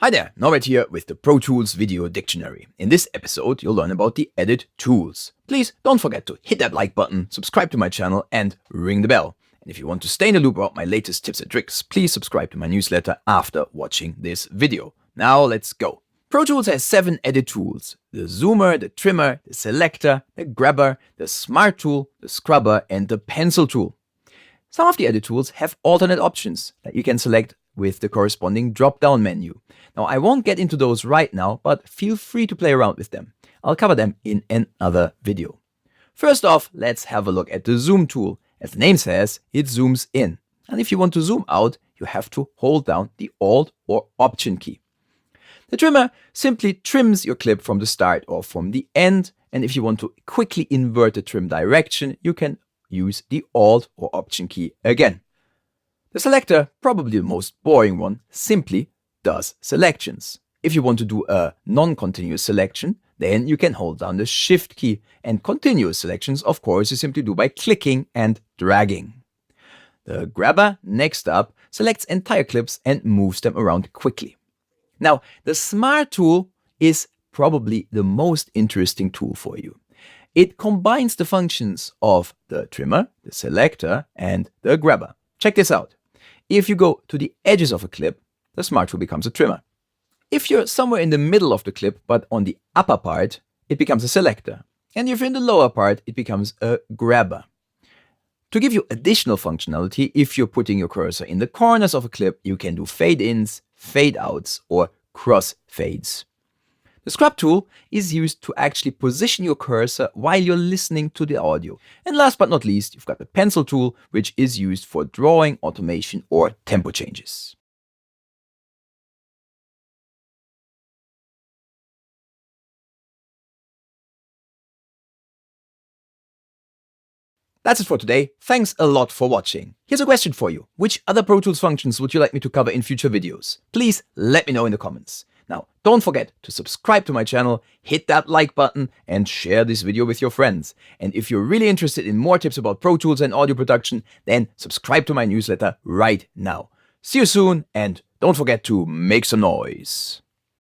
Hi there, Norbert here with the Pro Tools Video Dictionary. In this episode, you'll learn about the edit tools. Please don't forget to hit that like button, subscribe to my channel, and ring the bell. And if you want to stay in the loop about my latest tips and tricks, please subscribe to my newsletter after watching this video. Now let's go. Pro Tools has 7 edit tools: the zoomer, the trimmer, the selector, the grabber, the smart tool, the scrubber, and the pencil tool. Some of the edit tools have alternate options that you can select with the corresponding drop-down menu. Now, I won't get into those right now, but feel free to play around with them. I'll cover them in another video. First off, let's have a look at the zoom tool. As the name says, it zooms in. And if you want to zoom out, you have to hold down the Alt or Option key. The trimmer simply trims your clip from the start or from the end. And if you want to quickly invert the trim direction, you can use the Alt or Option key again. The selector, probably the most boring one, simply does selections. If you want to do a non-continuous selection, then you can hold down the Shift key, and continuous selections, of course, you simply do by clicking and dragging. The grabber, next up, selects entire clips and moves them around quickly. Now, the smart tool is probably the most interesting tool for you. It combines the functions of the trimmer, the selector, and the grabber. Check this out. If you go to the edges of a clip, the smart tool becomes a trimmer. If you're somewhere in the middle of the clip, but on the upper part, it becomes a selector. And if you're in the lower part, it becomes a grabber. To give you additional functionality, if you're putting your cursor in the corners of a clip, you can do fade-ins, fade-outs, or cross-fades. The scrub tool is used to actually position your cursor while you're listening to the audio. And last but not least, you've got the pencil tool, which is used for drawing, automation, or tempo changes. That's it for today. Thanks a lot for watching. Here's a question for you. Which other Pro Tools functions would you like me to cover in future videos? Please let me know in the comments. Now, don't forget to subscribe to my channel, hit that like button, and share this video with your friends. And if you're really interested in more tips about Pro Tools and audio production, then subscribe to my newsletter right now. See you soon, and don't forget to make some noise.